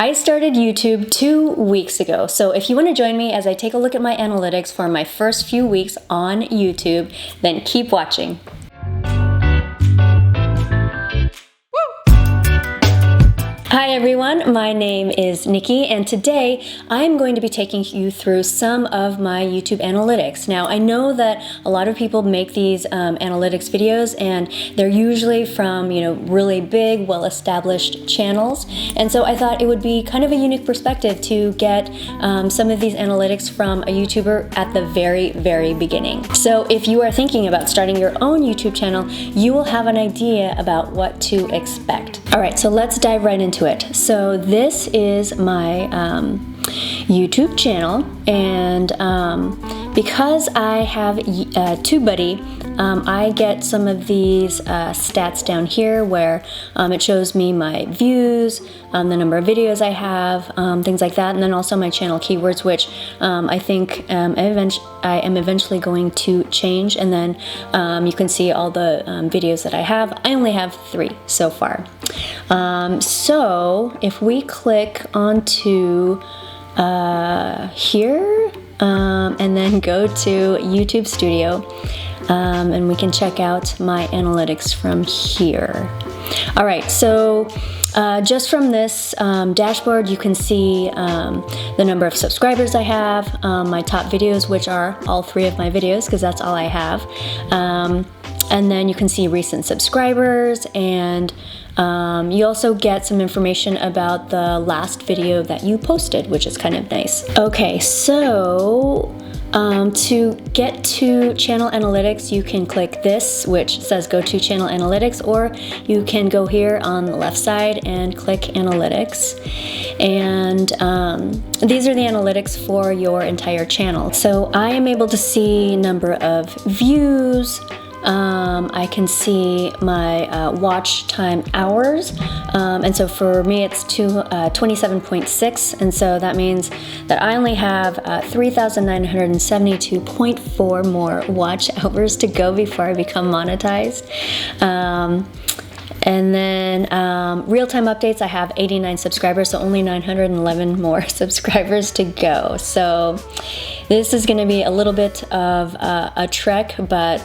I started YouTube 2 weeks ago, so if you want to join me as I take a look at my analytics for my first few weeks on YouTube, then keep watching. Hi everyone, my name is Nikki, and today I'm going to be taking you through some of my YouTube analytics. Now, I know that a lot of people make these analytics videos, and they're usually from, really big, well-established channels, and so I thought it would be kind of a unique perspective to get some of these analytics from a YouTuber at the very, very beginning. So if you are thinking about starting your own YouTube channel, you will have an idea about what to expect. All right, so let's dive right into it. So this is my YouTube channel, and because I have TubeBuddy, I get some of these stats down here where it shows me my views, the number of videos I have, things like that, and then also my channel keywords, which I think I am eventually going to change, and then you can see all the videos that I have. I only have 3 so far. So if we click onto here and then go to YouTube Studio, and we can check out my analytics from here. All right, so just from this dashboard, you can see the number of subscribers I have, my top videos, which are all 3 of my videos, because that's all I have. And then you can see recent subscribers, and you also get some information about the last video that you posted, which is kind of nice. Okay, so to get to channel analytics, you can click this, which says go to channel analytics, or you can go here on the left side and click analytics. And these are the analytics for your entire channel. So I am able to see number of views, I can see my watch time hours, and so for me it's 27.6, and so that means that I only have 3,972.4 more watch hours to go before I become monetized. And then real-time updates, I have 89 subscribers, so only 911 more subscribers to go. So this is going to be a little bit of a trek, but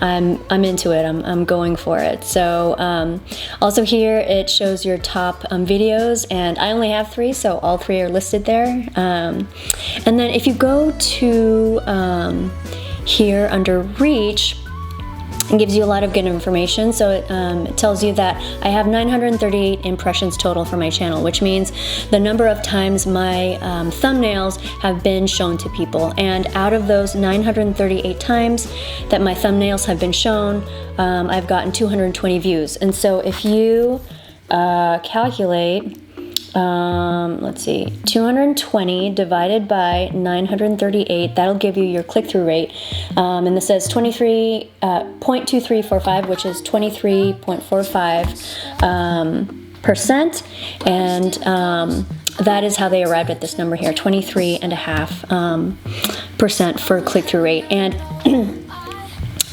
I'm into it. I'm going for it. So also here it shows your top videos, and I only have 3, so all 3 are listed there. And then if you go to here under reach, it gives you a lot of good information. So it tells you that I have 938 impressions total for my channel, which means the number of times my thumbnails have been shown to people. And out of those 938 times that my thumbnails have been shown, I've gotten 220 views. And so if you calculate, let's see, 220 divided by 938, that'll give you your click-through rate. And this says 23.2345, which is 23.45%. And that is how they arrived at this number here, 23.5% for click-through rate. And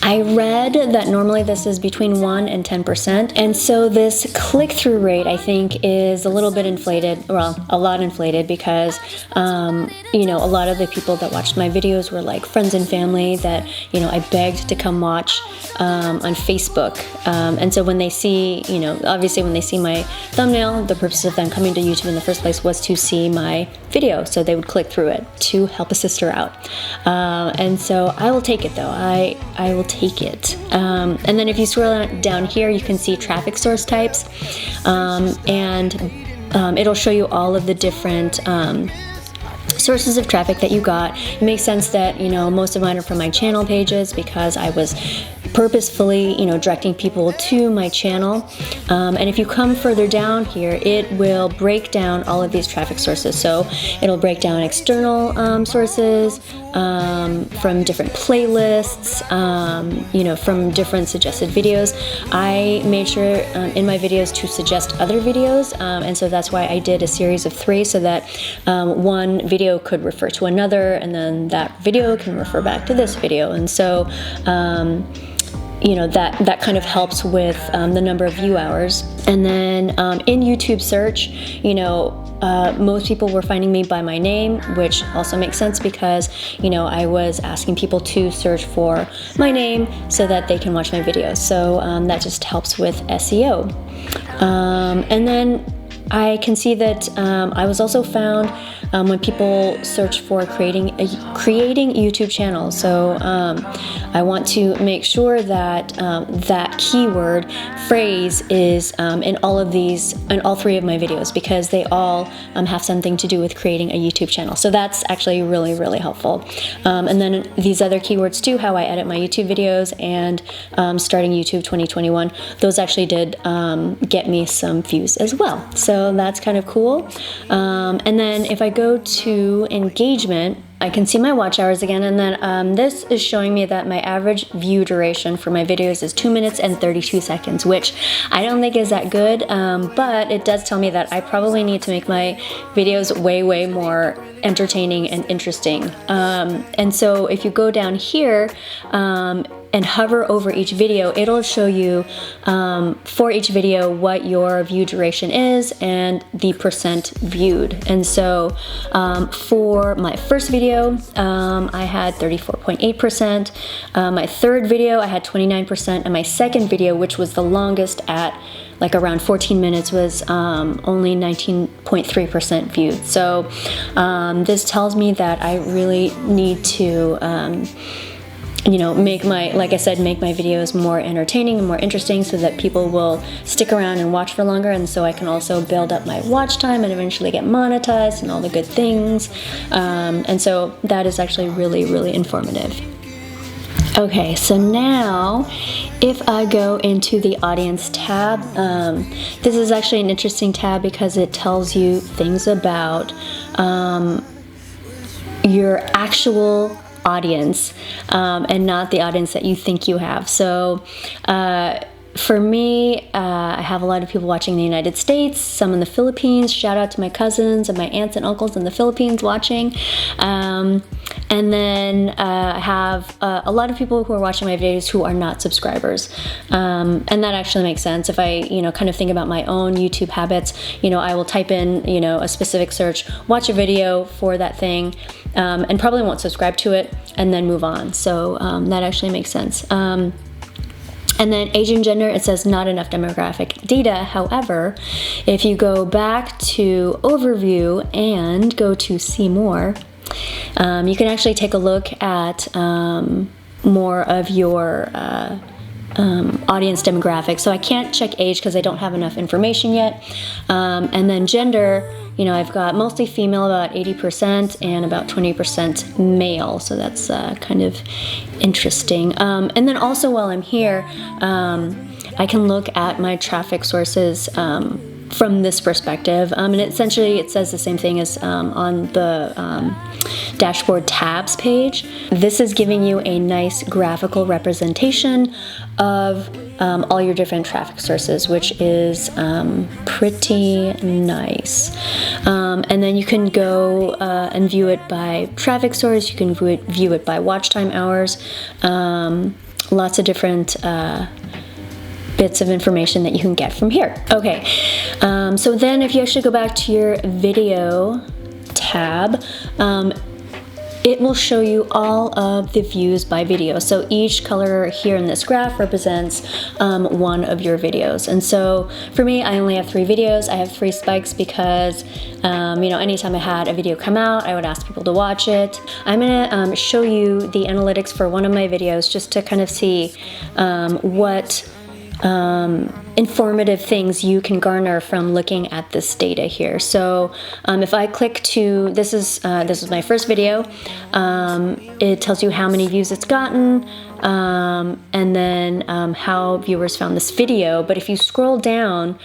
I read that normally this is between 1 and 10%, and so this click-through rate, I think, is a little bit inflated, well, a lot inflated, because a lot of the people that watched my videos were like friends and family that I begged to come watch on Facebook, and so when they see, obviously when they see my thumbnail, the purpose of them coming to YouTube in the first place was to see my video, so they would click through it to help a sister out, and so I will take it though. I will take it. And then if you scroll down here, you can see traffic source types, and it'll show you all of the different sources of traffic that you got. It makes sense that most of mine are from my channel pages, because I was purposefully directing people to my channel, and if you come further down here, it will break down all of these traffic sources. So it'll break down external sources, from different playlists, from different suggested videos. I made sure in my videos to suggest other videos, and so that's why I did a series of 3, so that one video could refer to another, and then that video can refer back to this video. And so you know, that kind of helps with the number of view hours. And then in YouTube search, you know, most people were finding me by my name, which also makes sense because, you know, I was asking people to search for my name so that they can watch my videos. So that just helps with SEO. And then I can see that I was also found when people search for creating YouTube channels. So I want to make sure that that keyword phrase is in all three of my videos, because they all have something to do with creating a YouTube channel. So that's actually really, really helpful. And then these other keywords too, how I edit my YouTube videos and starting YouTube 2021, those actually did get me some views as well. So that's kind of cool. And then if I go to engagement, I can see my watch hours again, and then this is showing me that my average view duration for my videos is 2 minutes and 32 seconds, which I don't think is that good, but it does tell me that I probably need to make my videos way, way more entertaining and interesting. And so if you go down here and hover over each video, it'll show you for each video what your view duration is and the percent viewed. And so for my first video, I had 34.8%. My third video, I had 29%. And my second video, which was the longest at like around 14 minutes, was only 19.3% viewed. So this tells me that I really need to you know, make my videos more entertaining and more interesting so that people will stick around and watch for longer, and so I can also build up my watch time and eventually get monetized and all the good things. And so that is actually really, really informative. Okay, so now if I go into the audience tab, this is actually an interesting tab because it tells you things about your actual audience and not the audience that you think you have. So for me, I have a lot of people watching in the United States, some in the Philippines. Shout out to my cousins and my aunts and uncles in the Philippines watching. And then I have a lot of people who are watching my videos who are not subscribers. And that actually makes sense. If I, you know, kind of think about my own YouTube habits, you know, I will type in, you know, a specific search, watch a video for that thing, and probably won't subscribe to it and then move on. So that actually makes sense. And then age and gender, it says not enough demographic data. However, if you go back to overview and go to see more, you can actually take a look at more of your audience demographics. So I can't check age because I don't have enough information yet. And then gender, you know, I've got mostly female, about 80%, and about 20% male. So that's kind of interesting. And then also while I'm here, I can look at my traffic sources from this perspective. And essentially it says the same thing as on the dashboard tabs page. This is giving you a nice graphical representation of all your different traffic sources, which is pretty nice. And then you can go and view it by traffic source. You can view it by watch time hours. Lots of different bits of information that you can get from here. Okay, so then if you actually go back to your video tab, it will show you all of the views by video. So each color here in this graph represents one of your videos. And so for me, I only have 3 videos. I have 3 spikes because you know, anytime I had a video come out, I would ask people to watch it. I'm gonna show you the analytics for one of my videos just to kind of see what informative things you can garner from looking at this data here. So if I click to, this is my first video, it tells you how many views it's gotten, and then how viewers found this video. But if you scroll down,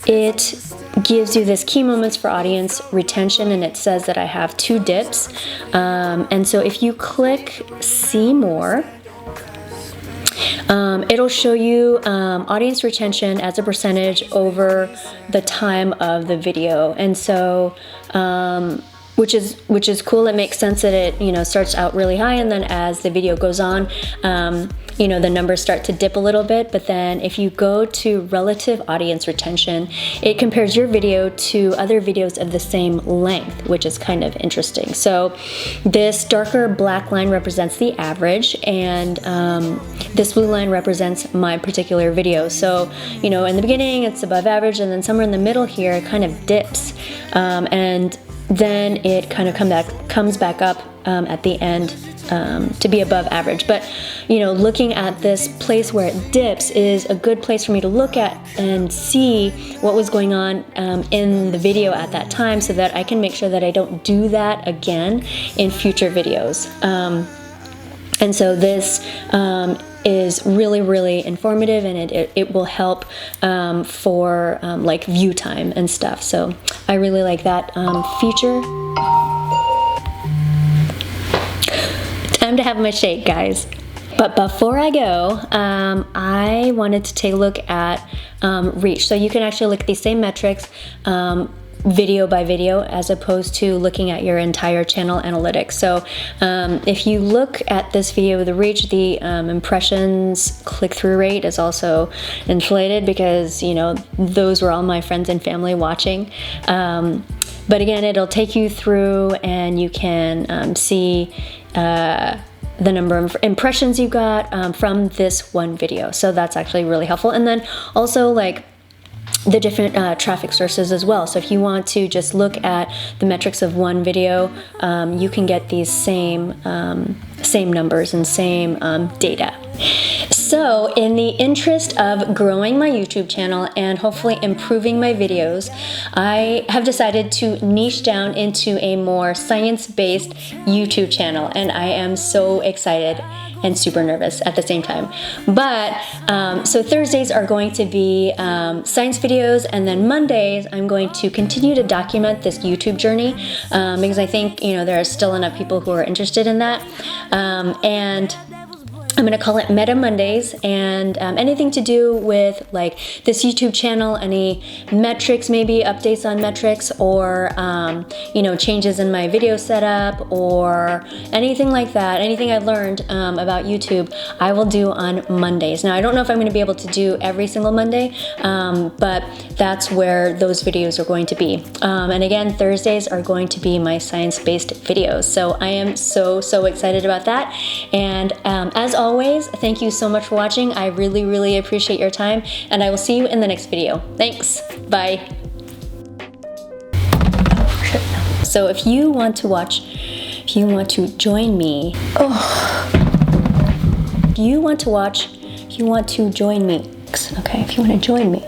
it gives you this key moments for audience retention, and it says that I have 2 dips. And so if you click see more, it'll show you audience retention as a percentage over the time of the video. And so which is cool. It makes sense that it, you know, starts out really high, and then as the video goes on, you know, the numbers start to dip a little bit. But then if you go to relative audience retention, it compares your video to other videos of the same length, which is kind of interesting. So this darker black line represents the average, and this blue line represents my particular video. So, you know, in the beginning it's above average, and then somewhere in the middle here it kind of dips, and then it kind of comes back up at the end to be above average. But, you know, looking at this place where it dips is a good place for me to look at and see what was going on in the video at that time, so that I can make sure that I don't do that again in future videos. And so this is really, really informative, and it will help for like view time and stuff. So I really like that feature. Time to have my shake, guys. But before I go, I wanted to take a look at reach. So you can actually look at these same metrics video by video, as opposed to looking at your entire channel analytics. So if you look at this video, the reach, the impressions, click-through rate is also inflated, because, you know, those were all my friends and family watching. But again, it'll take you through, and you can see the number of impressions you got from this one video. So that's actually really helpful. And then also, like, the different traffic sources as well. So if you want to just look at the metrics of one video, you can get these same numbers and same data. So in the interest of growing my YouTube channel and hopefully improving my videos, I have decided to niche down into a more science-based YouTube channel, and I am so excited and super nervous at the same time. But so Thursdays are going to be science videos, and then Mondays I'm going to continue to document this YouTube journey, because I think, you know, there are still enough people who are interested in that. And I'm going to call it Meta Mondays, and anything to do with like this YouTube channel, any metrics, maybe updates on metrics, or you know, changes in my video setup, or anything like that, anything I learned about YouTube, I will do on Mondays. Now, I don't know if I'm going to be able to do every single Monday, but that's where those videos are going to be. And again, Thursdays are going to be my science-based videos. So I am so excited about that. And as always, thank you so much for watching. I really, really appreciate your time, and I will see you in the next video. Thanks. Bye. So if you want to watch, if you want to join me, if you want to join me, okay, if you want to join me,